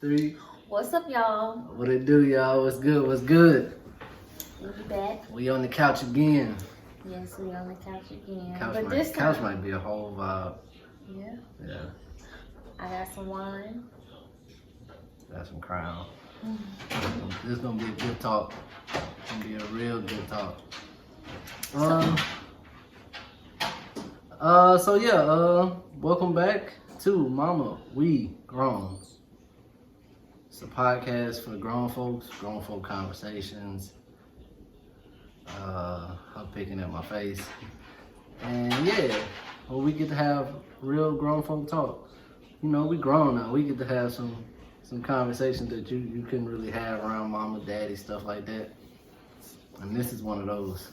3. What's up, y'all? What it do, y'all? What's good? What's good? We back. We on the couch again. Yes, we on the couch again. Couch might be a whole vibe. Yeah. Yeah. I got some wine. Got some Crown. This is gonna be a good talk. It's gonna be a real good talk. Welcome back to Mama We Grown. It's a podcast for grown folk conversations. I'm picking at my face. And we get to have real grown folk talk. You know, we grown now. We get to have some conversations that you couldn't really have around mama, daddy, stuff like that. And this is one of those.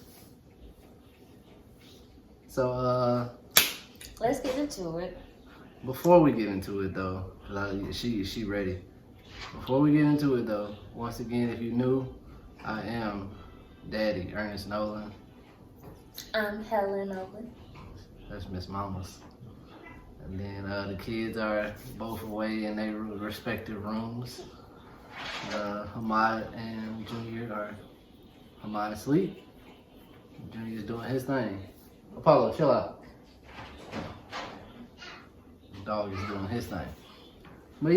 So, let's get into it. Before we get into it though, cause she ready. Before we get into it though, once again, if you're new, I am Daddy Earnest Nolen. I'm Helen Nolen. That's Miss Mama's. And then the kids are both away in their respective rooms. Hamad and Junior are asleep. Junior's doing his thing. Apollo, chill out. The dog is doing his thing. But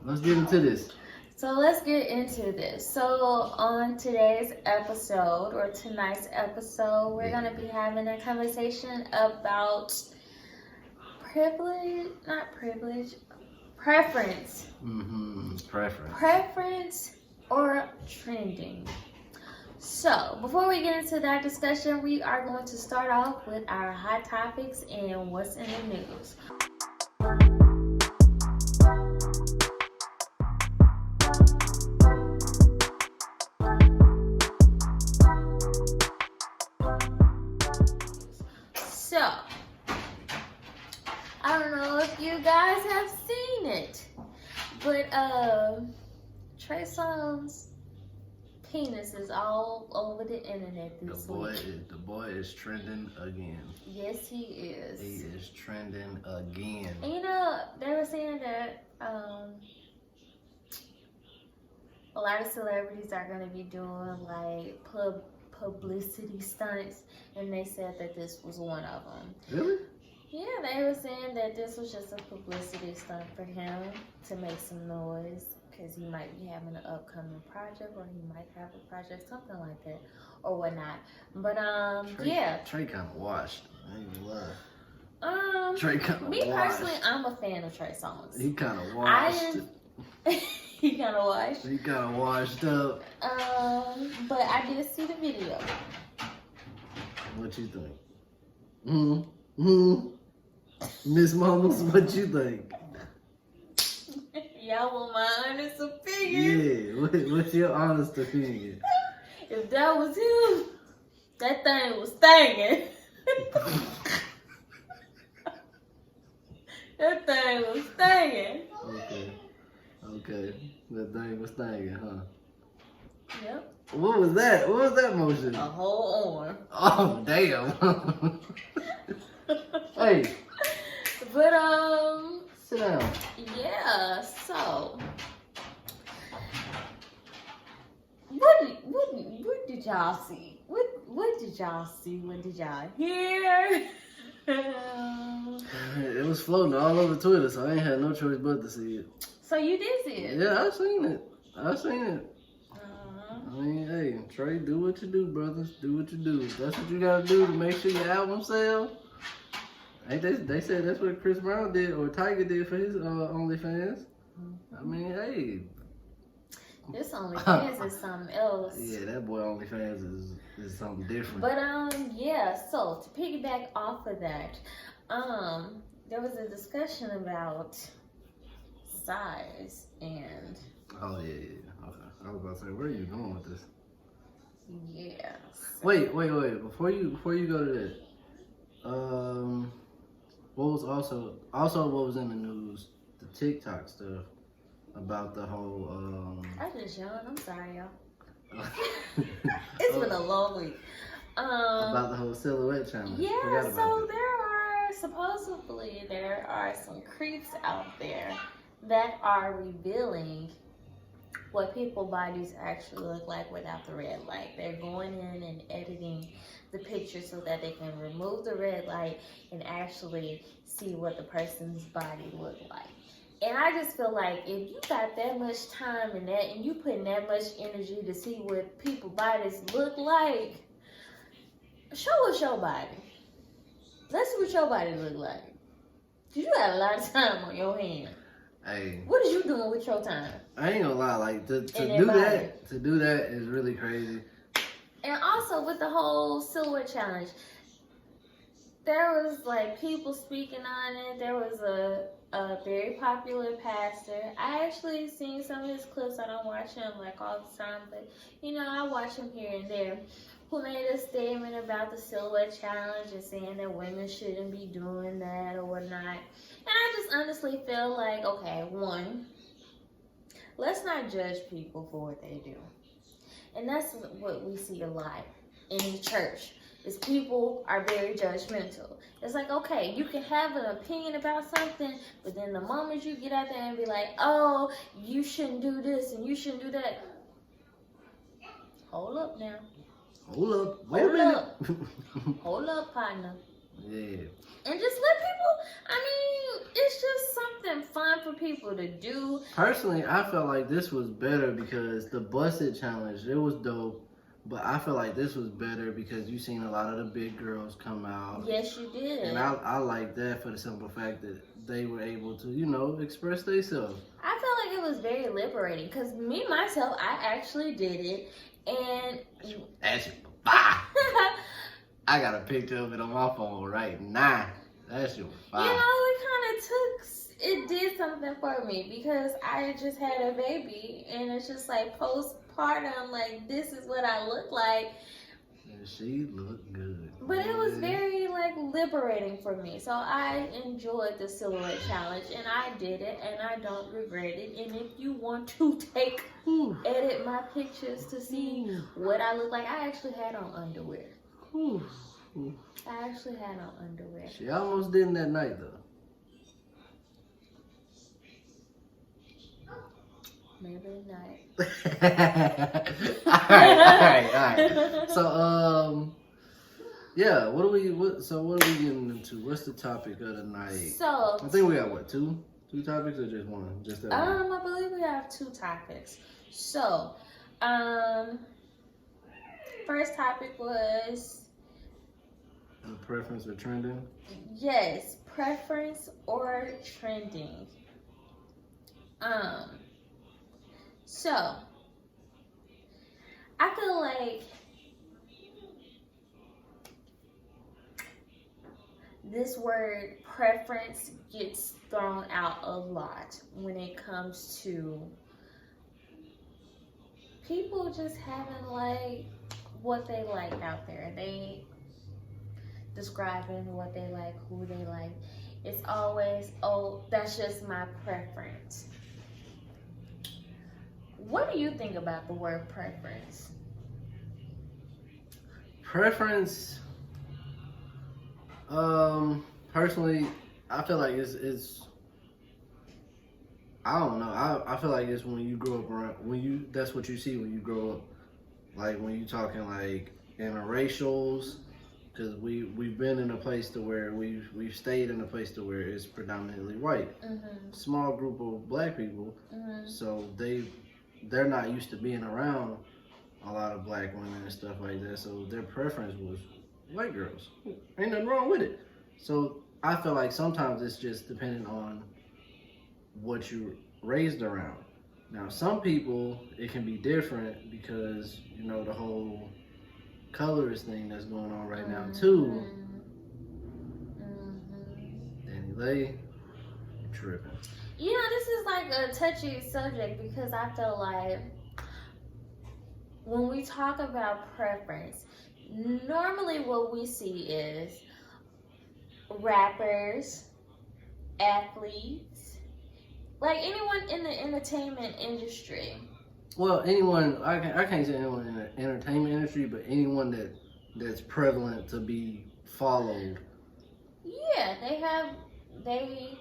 let's get into this. So let's get into this. So on tonight's episode, we're going to be having a conversation about preference. Preference or trending. So before we get into that discussion, we are going to start off with our hot topics and what's in the news. So, I don't know if you guys have seen it, but Trey Songz's penis is all over the internet this week. The boy is trending again. Yes, he is. He is trending again. And you know, they were saying that a lot of celebrities are going to be doing like publicity stunts, and they said that this was one of them. Really? Yeah, they were saying that this was just a publicity stunt for him to make some noise because he might be having an upcoming project, or he might have a project, something like that, or whatnot. But Trey kind of washed. I ain't gonna lie. Trey kind of washed. Me personally, I'm a fan of Trey Songz. He kind of washed. He kind of washed. He kind of washed up. But I did see the video. What you think? Miss Mamas, what you think? Y'all want my honest opinion? Yeah, what's your honest opinion? If that was him, that thing was stinging. That thing was stinging. Okay. That thing was stinging, huh? Yep. What was that? What was that motion? A whole arm. Oh, damn. Hey. But, sit down. Yeah, so. What did y'all see? What did y'all see? What did y'all hear? It was floating all over Twitter, so I ain't had no choice but to see it. So you did see it? Yeah, I seen it. I mean, hey, Trey, do what you do, brothers. Do what you do. That's what you gotta do to make sure your album sell. Hey, they said that's what Chris Brown did, or Tiger did for his OnlyFans. I mean, hey. This OnlyFans is something else. Yeah, that boy OnlyFans is something different. But so to piggyback off of that, there was a discussion about size and. Oh yeah. Okay. I was about to say, where are you going with this? Yeah. So. Wait. Before you go to that, what was also what was in the news? The TikTok stuff about the whole. I just yawned. I'm sorry, y'all. It's been a long week. About the whole silhouette challenge. Yeah. So supposedly there are some creeps out there that are revealing what people's bodies actually look like without the red light. They're going in and editing the picture so that they can remove the red light and actually see what the person's body look like. And I just feel like if you got that much time in that and you putting that much energy to see what people's bodies look like, show us your body. Let's see what your body look like. Cause you got a lot of time on your hand. Hey, what is you doing with your time? I ain't gonna lie, like to do that is really crazy. And also with the whole silhouette challenge, there was like people speaking on it. There was a very popular pastor. I actually seen some of his clips. I don't watch him like all the time, but you know, I watch him here and there. Who made a statement about the silhouette challenge and saying that women shouldn't be doing that or whatnot. And I just honestly feel like, okay, one, let's not judge people for what they do. And that's what we see a lot in the church, is people are very judgmental. It's like, okay, you can have an opinion about something, but then the moment you get out there and be like, oh, you shouldn't do this and you shouldn't do that. Hold up now. Hold up. Wait a minute. Hold up, partner. Yeah. And just let people, I mean, it's just something fun for people to do. Personally, I felt like this was better because the busted challenge, it was dope. But I feel like this was better because you seen a lot of the big girls come out. Yes, you did. And I like that for the simple fact that they were able to, you know, express themselves. I felt like it was very liberating because me, myself, I actually did it. And I got a picture of it on my phone right now. That shit was fire. You know, it did something for me because I just had a baby and it's just like postpartum, like this is what I look like. And she looked good. But it was very like liberating for me. So I enjoyed the silhouette challenge and I did it and I don't regret it. And if you want to edit my pictures to see what I look like, I actually had on underwear. I actually had on underwear. She almost didn't that night though. Maybe not. all right. So yeah, what are we getting into? What's the topic of the night? So I think we got what, two topics or just one? Just that one? I believe we have two topics. So, first topic was the preference or trending? Yes, preference or trending. So I feel like this word preference gets thrown out a lot when it comes to people just having like what they like out there. They describing what they like, who they like. It's always, oh, that's just my preference. What do you think about the word preference? Preference, personally, I feel like it's I don't know. I feel like it's when you grow up around, that's what you see when you grow up. Like when you talking like interracials, because we've been in a place to where we've stayed in a place to where it's predominantly white. Small group of black people, so they're not used to being around a lot of black women and stuff like that. So their preference was white girls. Ain't nothing wrong with it. So I feel like sometimes it's just depending on what you raised around. Now some people, it can be different because, you know, the whole colorist thing that's going on right now too. And they tripping. You know, this is like a touchy subject because I feel like when we talk about preference, normally what we see is rappers, athletes, like anyone in the entertainment industry. Well, anyone, I can't say anyone in the entertainment industry, but anyone that's prevalent to be followed. Yeah, they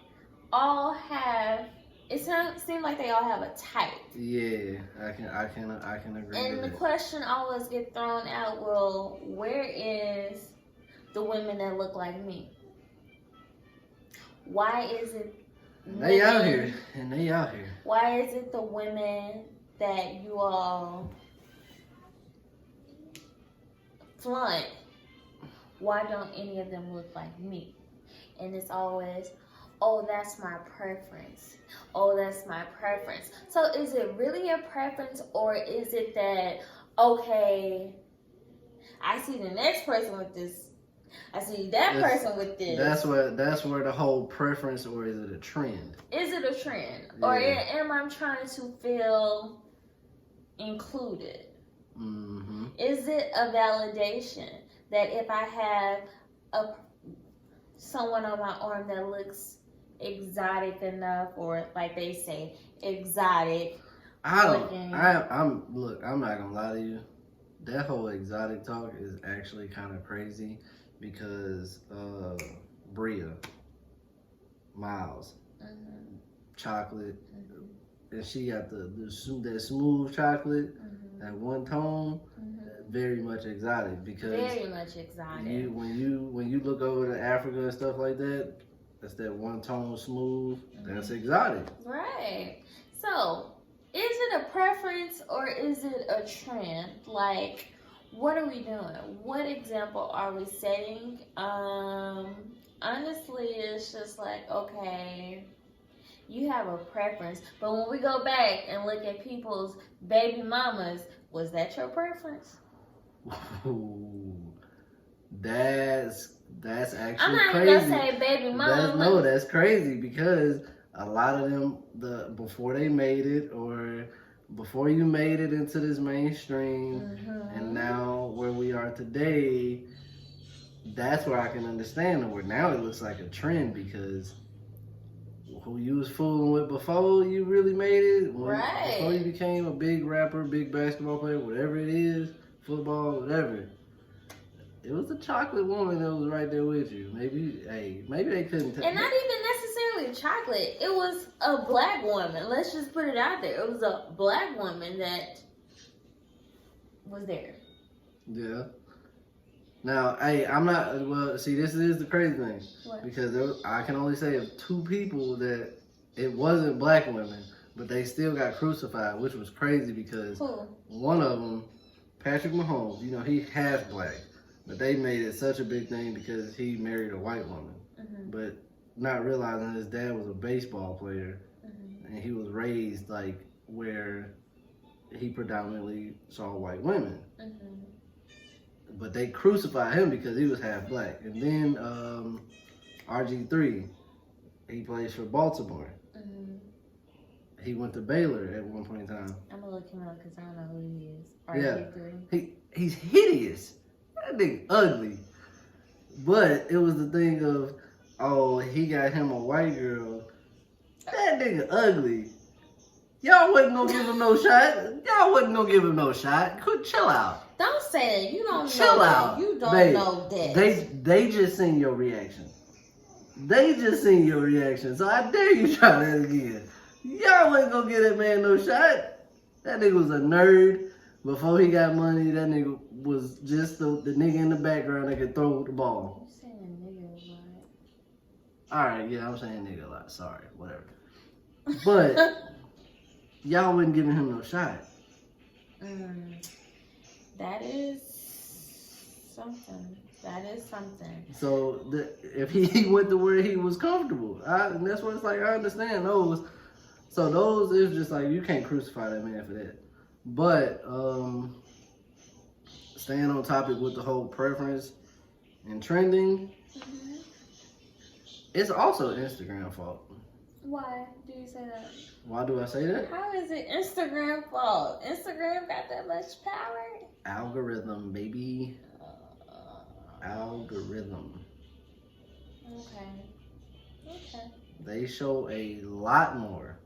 all have it seems like they all have a type. Yeah, I can agree And with the that. question always get thrown out, well, where is the women that look like me? Why is it They out here, and they out here. Why is it the women that you all flaunt? Why don't any of them look like me? And it's always, oh, that's my preference. Oh, that's my preference. So is it really a preference, or is it that, okay, I see the next person with this, I see that person with this. That's where the whole preference, or is it a trend? Is it a trend? Yeah. Or am I trying to feel included? Mm-hmm. Is it a validation that if I have someone on my arm that looks exotic enough, or like they say, exotic? I'm not gonna lie to you. That whole exotic talk is actually kind of crazy because Bria, Miles, Mm-hmm. chocolate, Mm-hmm. and she got that smooth chocolate, Mm-hmm. that one tone, Mm-hmm. very much exotic because Very much exotic. when you look over to Africa and stuff like that, that's that one tone smooth. Mm-hmm. That's exotic. Right. So, is it a preference or is it a trend? Like, what are we doing? What example are we setting? Honestly, it's just like, okay, you have a preference. But when we go back and look at people's baby mamas, was that your preference? Ooh, that's actually I'm not crazy. even gonna say baby mama. That's crazy because a lot of them, before they made it, or before you made it into this mainstream, Mm-hmm. and now where we are today, that's where I can understand it. Where now it looks like a trend because who you was fooling with before you really made it, Right. before you became a big rapper, big basketball player, whatever it is, football, whatever. It was a chocolate woman that was right there with you. Maybe they couldn't tell. And not even necessarily chocolate. It was a black woman. Let's just put it out there. It was a black woman that was there. Yeah. Now, I'm not. Well, see, this is the crazy thing What? because I can only say of two people that it wasn't black women, but they still got crucified, which was crazy because Who? one of them, Patrick Mahomes, he half black. But they made it such a big thing because he married a white woman. Mm-hmm. But not realizing his dad was a baseball player. Mm-hmm. And he was raised like where he predominantly saw white women. Mm-hmm. But they crucified him because he was half black. And then RG3, he plays for Baltimore. Mm-hmm. He went to Baylor at one point in time. I'm going to look him up because I don't know who he is. Yeah. He's hideous. That nigga ugly. But it was the thing of, oh, he got him a white girl. That nigga ugly. Y'all wasn't gonna give him no shot. Y'all wasn't gonna give him no shot. Chill out. Don't say that. You don't Chill know out. that. You don't Babe, know that. They just seen your reaction. They just seen your reaction. So I dare you try that again. Y'all wasn't gonna give that man no shot. That nigga was a nerd. Before he got money, that nigga was just the nigga in the background that could throw the ball. You saying nigga a lot. Alright, yeah, I'm saying nigga a lot. Sorry, whatever. But y'all wasn't giving him no shot. That is something. That is something. So if he went to where he was comfortable, and that's what it's like. I understand those. So those is just like you can't crucify that man for that. But staying on topic with the whole preference and trending, it's also Instagram fault. Why do you say that? Why do I say that? How is it Instagram fault? Instagram got that much power? Algorithm, baby. Algorithm. Okay. They show a lot more.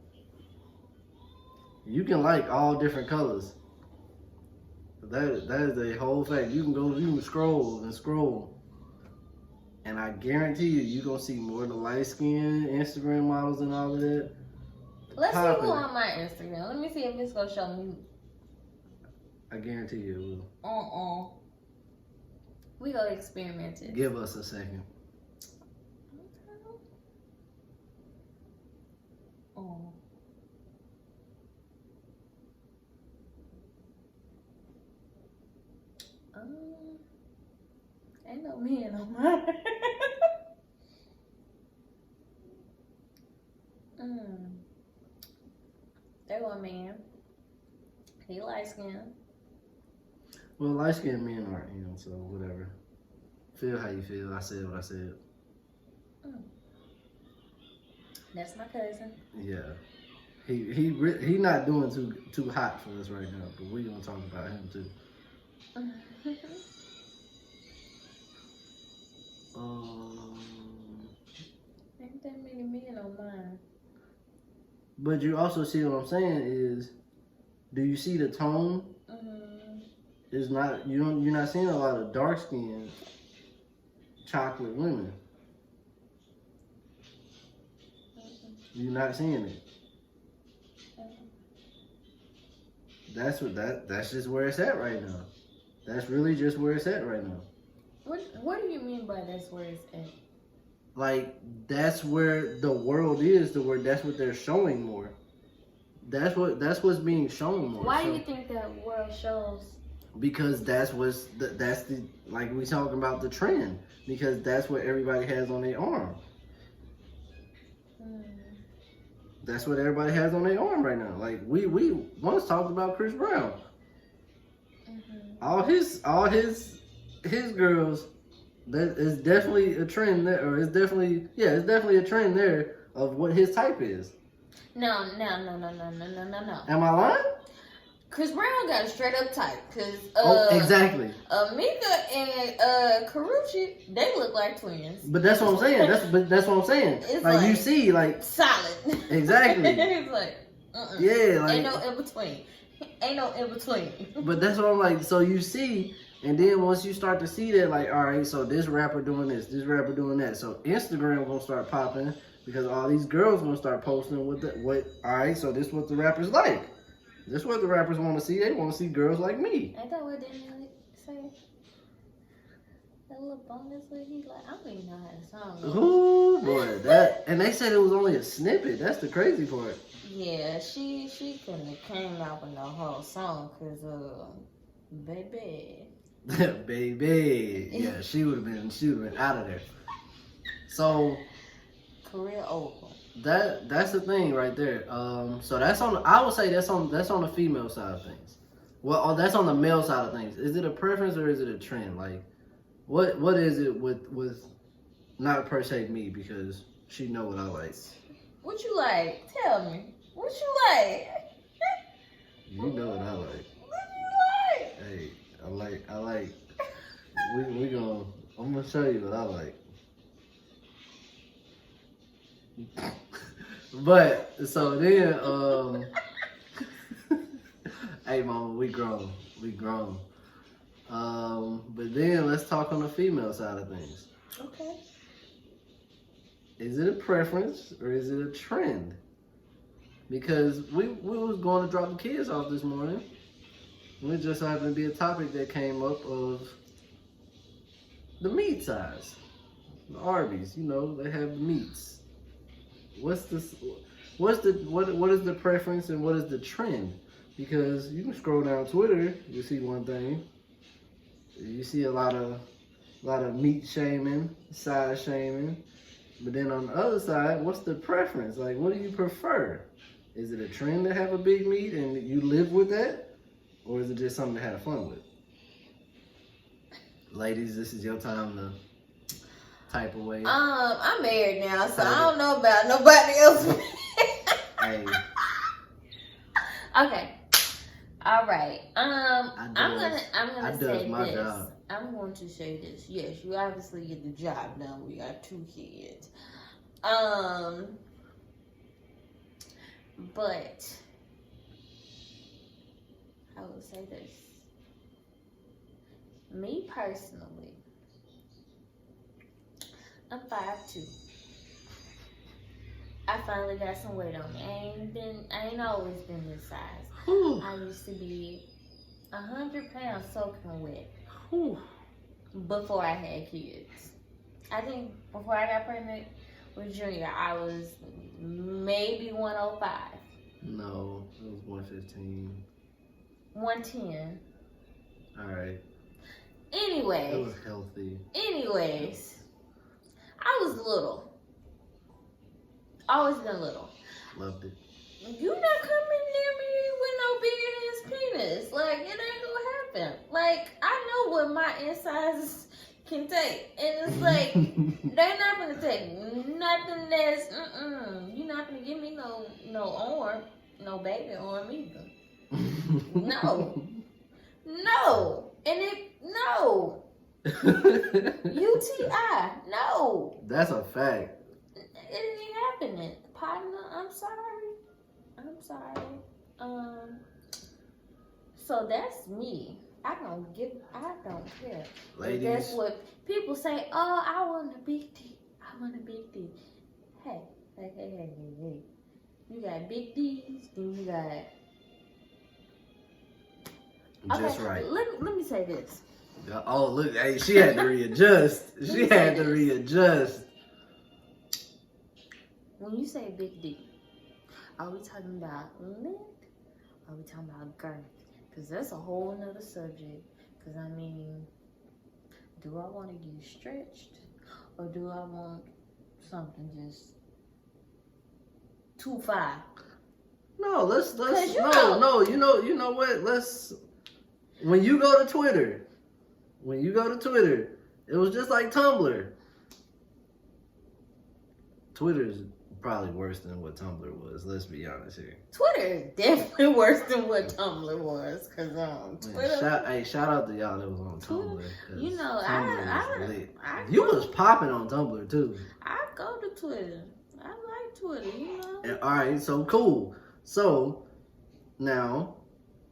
You can like all different colors. That is a whole fact. You can scroll and scroll. And I guarantee you're gonna see more of the light skinned Instagram models and all of that Let's see popping. who on my Instagram. Let me see if it's gonna show me. I guarantee you it will. We gonna experiment it. Give us a second. Oh. Ain't no man on mine. There go a man. He light skinned. Well, light skinned men aren't him, so whatever. Feel how you feel. I said what I said. That's my cousin. Yeah. He not doing too hot for us right now, but we gonna talk about him too. Ain't that many men on mine. But you also see what I'm saying is, do you see the tone? It's not you're not seeing a lot of dark skinned chocolate women. You're not seeing it. That's just where it's at right now. That's really just where it's at right now. What do you mean by that's where it's at? Like, that's where the world is, that's what they're showing more. That's what's being shown more. Why do you think that world shows? Because that's the like we talking about the trend. Because that's what everybody has on their arm. That's what everybody has on their arm right now. Like we once talked about Chris Brown. All his girls. That is definitely a trend there, or it's definitely a trend there of what his type is. No. Am I lying? Chris Brown got a straight up type, cause exactly. Mika and Karrueche, they look like twins. But that's what I'm saying. That's what I'm saying. It's like you see, like solid. Exactly. It's like yeah, like ain't no in between. Ain't no in between. But that's what I'm like. So you see. And then once you start to see that, like, all right, so this rapper doing this rapper doing that. So Instagram gonna start popping because all these girls gonna start posting all right, so this is what the rappers like. This is what the rappers want to see. They want to see girls like me. Ain't that what Daniel say? That little bonus where he like, I don't even know how the song goes. Ooh, boy, and they said it was only a snippet. That's the crazy part. Yeah, she couldn't have came out with the whole song because baby. Baby, yeah, she would have been out of there. So career over. That's the thing right there. So I would say that's on the female side of things. Well, that's on the male side of things. Is it a preference or is it a trend? Like, what is it with not per se me because she know what I like. What you like? Tell me. What you like? You know what I like. What you like? Hey. I like. I'm gonna show you what I like. But so then, hey mama, we grown. But then let's talk on the female side of things. Okay. Is it a preference or is it a trend? Because we was going to drop the kids off this morning. It just happened to be a topic that came up of the meat size. The Arby's, they have the meats. What is the preference and what is the trend? Because you can scroll down Twitter, you see one thing. You see a lot of meat shaming, size shaming. But then on the other side, what's the preference? Like, what do you prefer? Is it a trend to have a big meat and you live with that? Or is it just something to have fun with? Ladies, this is your time to type away. I'm married now, so I don't know about nobody else. Hey. Okay. All right. I'm gonna say my this. job. I'm going to say this. Yes, you obviously get the job done. We got 2 kids. But I will say this. Me personally, I'm 5'2". I I finally got some weight on me. I ain't always been this size. Whew. I used to be 100 pounds soaking wet Whew. before I had kids. I think before I got pregnant with Junior, I was maybe 105. No, it was 115. 110. All right. Anyways. It was healthy. Anyways. I was little. Always been little. Loved it. You not coming near me with no bigger than his penis. Like, it ain't gonna happen. Like, I know what my incisors can take. And it's like, they're not gonna take nothing that's, you're not gonna give me no arm, no baby arm either. No. No. And no. UTI. No. That's a fact. It ain't happening. Partner, I'm sorry. So that's me. I don't care. Ladies. That's what people say, oh, I want a big D. Hey. You got big D's, and you got... Just okay, right. Let me say this. Oh, look. Hey, she had to readjust. She had to readjust. When you say big D, are we talking about length? Are we talking about girth? Because that's a whole nother subject. Because, I mean, do I want to get stretched? Or do I want something just 2.5? No, let's You know what? When you go to Twitter, it was just like Tumblr. Twitter's probably worse than what Tumblr was. Let's be honest here. Twitter is definitely worse than what Tumblr was. Cause Twitter. Shout out to y'all that was on Tumblr. You know, you was popping on Tumblr too. I go to Twitter. I like Twitter. You know. And, all right, so cool. So now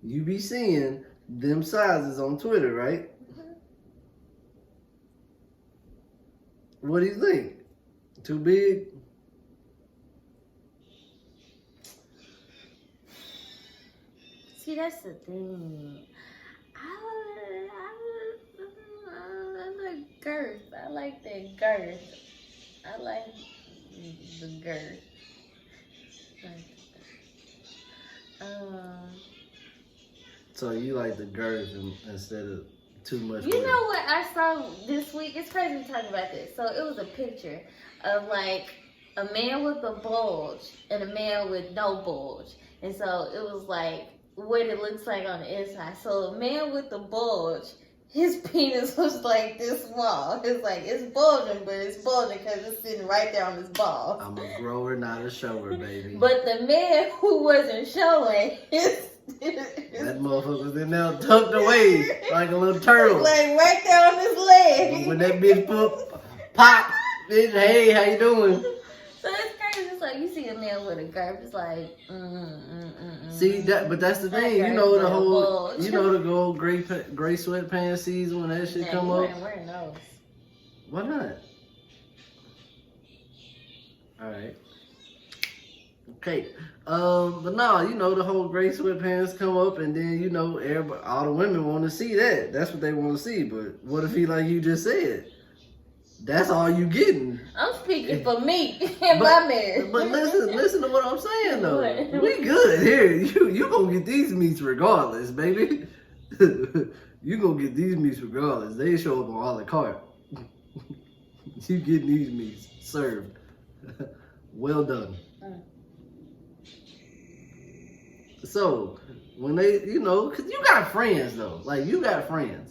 you be seeing them sizes on Twitter, right? Mm-hmm. What do you think? Too big? See, that's the thing. I like girth. I like that girth. I like the girth. So you like the girth instead of too much? You know what I saw this week? It's crazy to talk about this. So it was a picture of like a man with a bulge and a man with no bulge. And so it was like what it looks like on the inside. So a man with the bulge, his penis was like this small. It's like, it's bulging, but it's bulging because it's sitting right there on his balls. I'm a grower, not a shower, baby. But the man who wasn't showing, that motherfucker was in there tucked away like a little turtle. Like right there on his leg. When that bitch pop, bitch, hey, how you doing? So it's crazy. It's like you see a man with a girth. It's like, See that, but that's the thing. You know the whole, you know the old gray sweatpants season when that shit come up. You ain't wearing those. Why not? All right. Okay. But no, you know the whole gray sweatpants come up, and then you know everybody, all the women want to see that. That's what they want to see. But what if he like you just said? That's all you getting. I'm speaking for me and my marriage. But listen to what I'm saying though. What? We good here. You gonna get these meats regardless, baby. You gonna get these meats regardless. They show up on a la carte. You getting these meats served. Well done. So when they, you know, cause you got friends though. Like you got friends.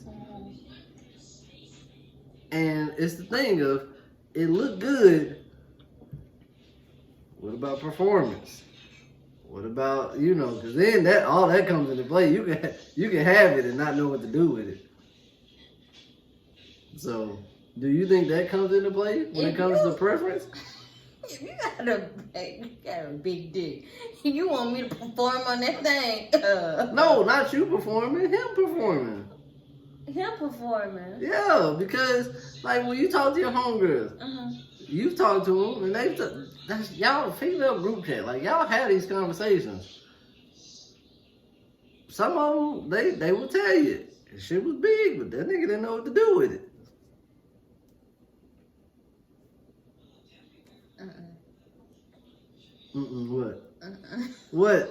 And it's the thing of, it looked good. What about performance? What about, you know, because then all that comes into play. You can have it and not know what to do with it. So, do you think that comes into play when it comes to preference? If you got a big dick, you want me to perform on that thing? No, not you performing, him performing. Him performing? Yeah, because like when you talk to your homegirls, you talk to them and That's y'all female group chat. Like y'all have these conversations. Some of them they will tell you shit was big, but that nigga didn't know what to do with it. What? What?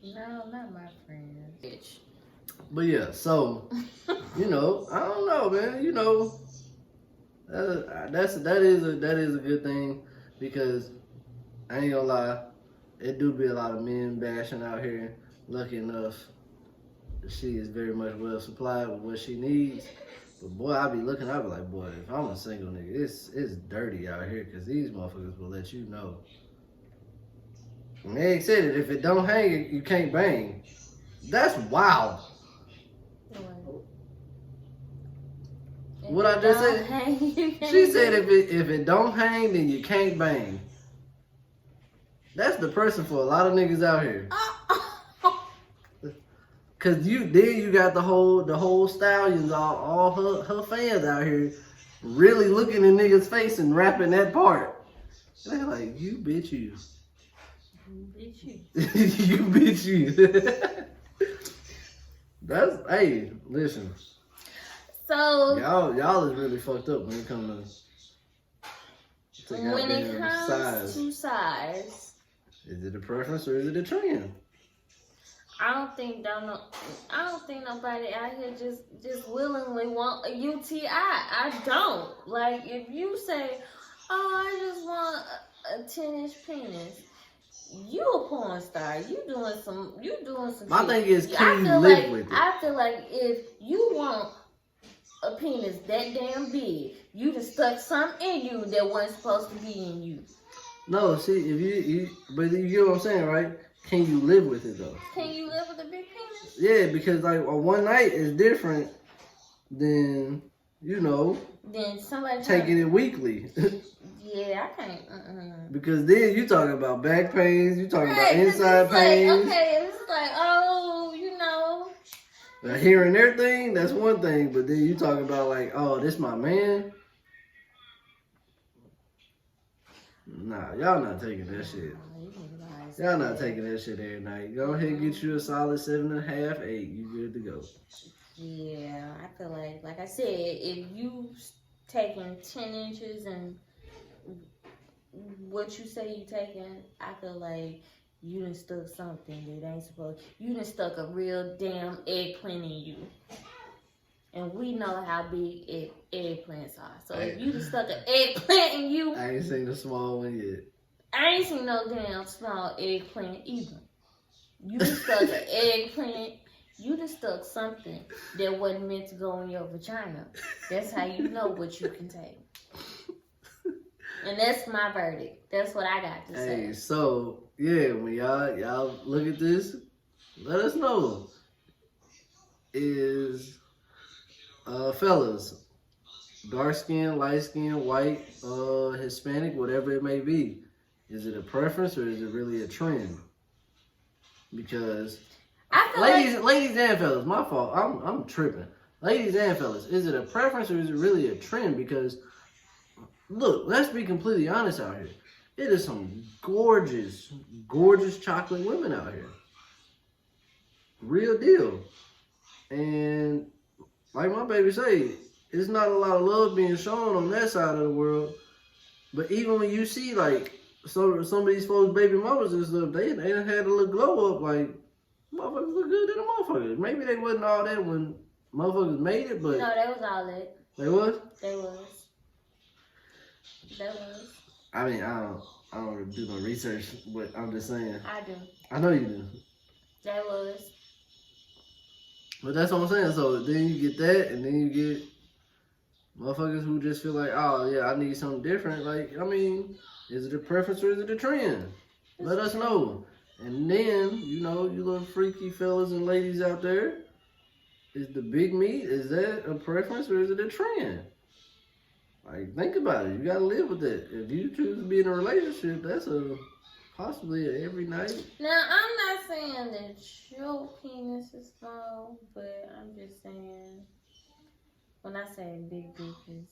No, not my friend. Bitch. But yeah, so you know, I don't know, man. You know, that is a good thing because I ain't gonna lie, it do be a lot of men bashing out here. Lucky enough, she is very much well supplied with what she needs. But boy, I be like, boy, if I'm a single nigga, it's dirty out here because these motherfuckers will let you know. Meg said it, if it don't hang, you can't bang. That's wild. What I just said? She said if it don't hang, then you can't bang. That's depressing for a lot of niggas out here. Cause you got the whole stallions, all her fans out here really looking in niggas' face and rapping that part. And they're like, you bitch you. You bitch you. You bitch you. That's, hey, listen. So y'all is really fucked up when it comes to size. Is it a preference or is it a trend? I don't think nobody out here just willingly want a UTI. I don't. Like if you say, "Oh, I just want a 10-inch penis," you a porn star. You doing some. My shit. thing is, can you live with it? I feel like if you want a penis that damn big, you just stuck something in you that wasn't supposed to be in you. No, see, but you get what I'm saying, right? Can you live with it though? Can you live with a big penis? Yeah, because like a one night is different than Then somebody taking it weekly. Yeah, I can't. Because then you talking about back pains, you talking about inside pains. Okay, it's like, oh, Now, hearing their thing, that's one thing, but then you talking about like, oh, this my man. Nah, y'all not taking that shit. Y'all not taking that shit every night. Go ahead and get you a solid 7.5, 8. You good to go. Yeah, I feel like I said, if you taking 10 inches and what you say you taking, I feel like you done stuck something that ain't supposed. You done stuck a real damn eggplant in you. And we know how big eggplants are. So if you just stuck an eggplant in you... I ain't seen a small one yet. I ain't seen no damn small eggplant either. You just stuck an eggplant. You just stuck something that wasn't meant to go in your vagina. That's how you know what you can take. And that's my verdict. That's what I got to say. Hey, so, yeah, when y'all look at this, let us know. Is... fellas, dark skin, light skin, white, Hispanic, whatever it may be, is it a preference or is it really a trend? Because ladies and fellas, my fault. I'm tripping. Ladies and fellas, is it a preference or is it really a trend? Because look, let's be completely honest out here. It is some gorgeous, gorgeous chocolate women out here. Real deal. And like my baby say, it's not a lot of love being shown on that side of the world. But even when you see like some of these folks' baby mamas and stuff, they done had a little glow up. Like motherfuckers look good than the motherfuckers. Maybe they wasn't all that when motherfuckers made it, but no, they was all that. They was. They was. I mean, I don't do no research, but I'm just saying. I do. I know you do. They was. But that's what I'm saying. So then you get that, and then you get motherfuckers who just feel like, oh yeah, I need something different. Like, I mean, is it a preference or is it a trend? Let us know. And then, you little freaky fellas and ladies out there, is the big meat, is that a preference or is it a trend? Like, think about it. You gotta live with it. If you choose to be in a relationship, that's possibly every night. Now, I'm not saying that your penis is small, but I'm just saying, when I say big bitches,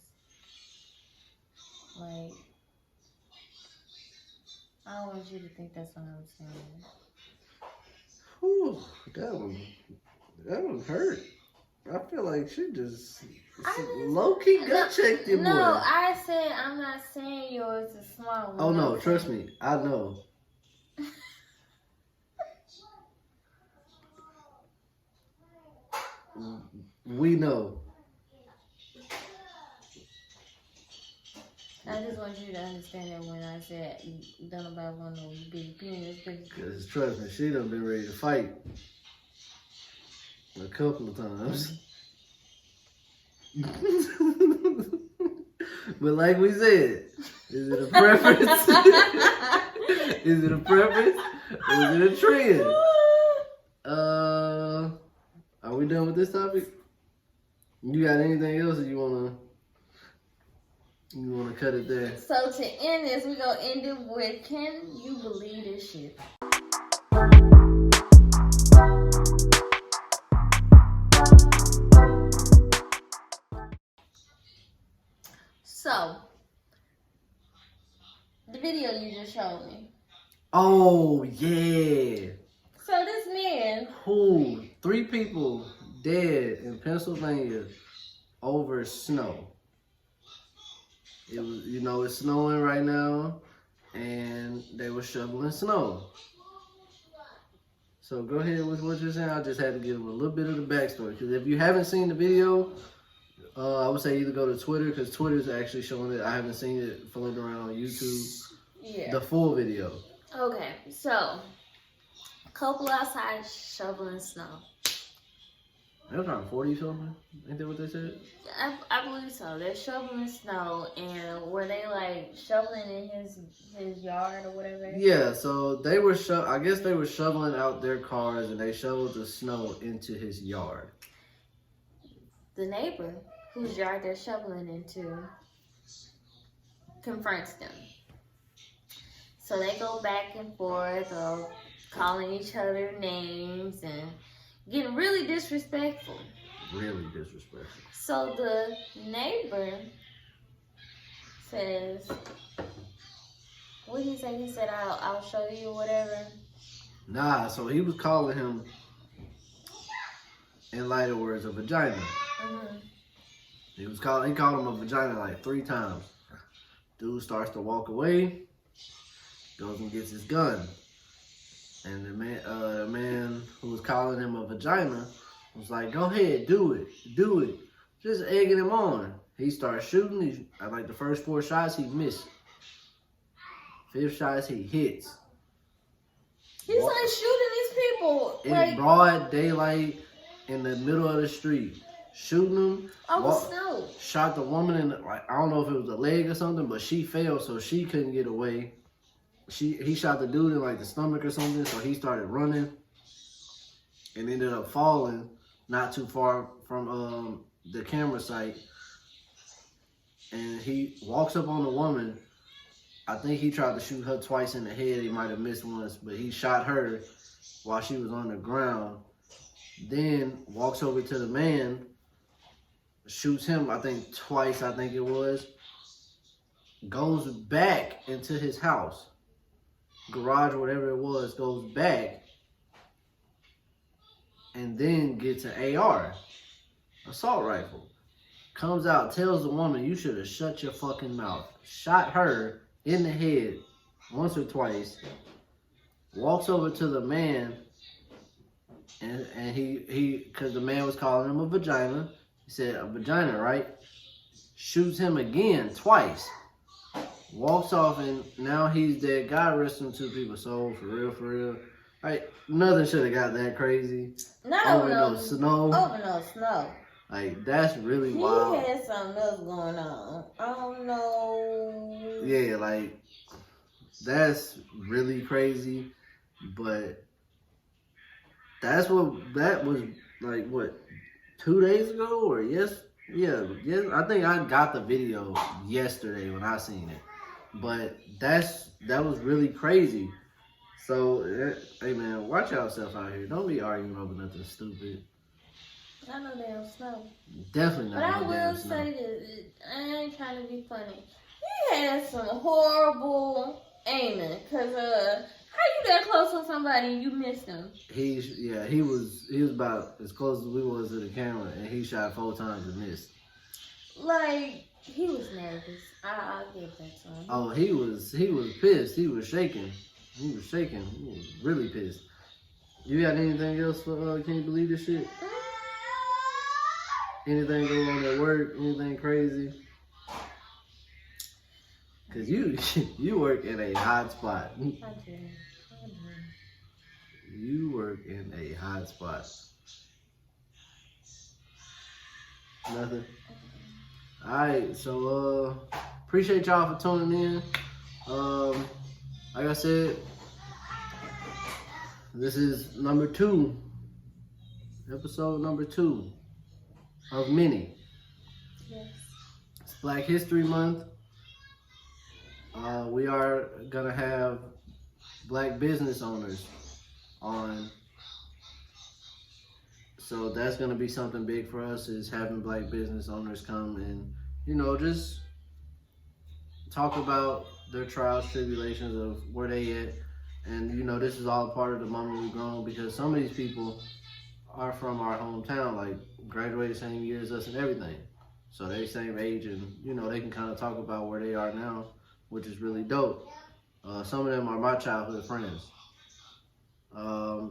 like, I don't want you to think that's what I'm saying. Whew, that one hurt. I feel like she just low-key gut checked your boy. No, I said I'm not saying yours is small. Oh no, trust me, I know. We know. I just want you to understand that when I said don't nobody want no big penis, because trust me, she done been ready to fight a couple of times. But like we said, is it a preference? Is it a preference? Or is it a trend? Are we done with this topic? You got anything else that you wanna cut it there? So to end this, we gonna end it with, can you believe this shit? So, the video you just showed me. Oh yeah. So this man, who 3 people dead in Pennsylvania over snow. It was, it's snowing right now, and they were shoveling snow. So go ahead with what you're saying. I just had to give a little bit of the backstory, because if you haven't seen the video, I would say either go to Twitter, because Twitter's actually showing it. I haven't seen it floating around on YouTube. Yeah. The full video. Okay, so couple outside shoveling snow. They were around 40 something. Ain't that what they said? I believe so. They're shoveling snow, and were they like shoveling in his yard or whatever? Yeah, so they were I guess they were shoveling out their cars, and they shoveled the snow into his yard. The neighbor whose yard they're shoveling into confronts them. So they go back and forth, calling each other names and getting really disrespectful. Really disrespectful. So the neighbor says, what did he say? He said, I'll show you or whatever. Nah, so he was calling him, in lighter words, a vagina. Mm-hmm. He called him a vagina like 3 times. Dude starts to walk away, goes and gets his gun. And the man who was calling him a vagina was like, go ahead, do it. Just egging him on. He starts shooting. Like the first 4 shots, he missed. 5th shots, he hits. He's like shooting these people. In broad daylight, in the middle of the street. Shooting them. Snow. Shot the woman in, I don't know if it was a leg or something, but she fell, so she couldn't get away. He shot the dude in like the stomach or something, so he started running and ended up falling not too far from the camera site. And he walks up on the woman. I think he tried to shoot her twice in the head. He might have missed once, but he shot her while she was on the ground. Then walks over to the man, shoots him, I think twice, it was. Goes back into his house. Garage or whatever it was, goes back and then gets an AR, assault rifle. Comes out, tells the woman, you should have shut your fucking mouth. Shot her in the head once or twice. Walks over to the man, and he because the man was calling him a vagina. He said, a vagina, right? Shoots him again twice. Walks off, and now he's dead. God rest him, 2 people's soul, for real. Like, nothing should have got that crazy. Over no snow. Like, that's really wild. He had something else going on. I don't know. Yeah, like, that's really crazy. But that was like, what, 2 days ago? Or yes, I think I got the video yesterday when I seen it. But that was really crazy. So, hey man, watch yourself out here. Don't be arguing over nothing stupid. Not no damn snow. Definitely not no damn snow. But I will say this, I ain't trying to be funny. He had some horrible aiming, cause how you that close to somebody and you missed them? He was about as close as we was to the camera, and he shot 4 times and missed. Like, he was nervous. I'll give that to him. Oh, he was pissed. He was shaking. He was really pissed. You got anything else for Can You Believe This Shit? Anything going on at work? Anything crazy? Cause you work in a hot spot. I do. You work in a hot spot. Nothing. Alright, so appreciate y'all for tuning in. Like I said, this is number 2. Episode number 2 of many. Yes. It's Black History Month. We are gonna have black business owners on. So that's gonna be something big for us, is having black business owners come and, just talk about their trials, tribulations of where they at. And, this is all part of the moment we've grown, because some of these people are from our hometown, like graduated same year as us and everything. So they same age, and, they can kind of talk about where they are now, which is really dope. Some of them are my childhood friends.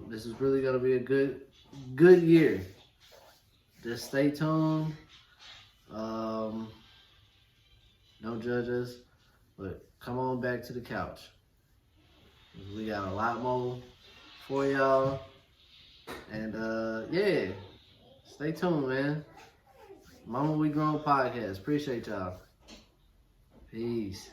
This is really gonna be a good year. Just stay tuned. Don't judge us, but come on back to the couch. We got a lot more for y'all. And yeah, stay tuned, man. Mama We Grown Podcast. Appreciate y'all. Peace.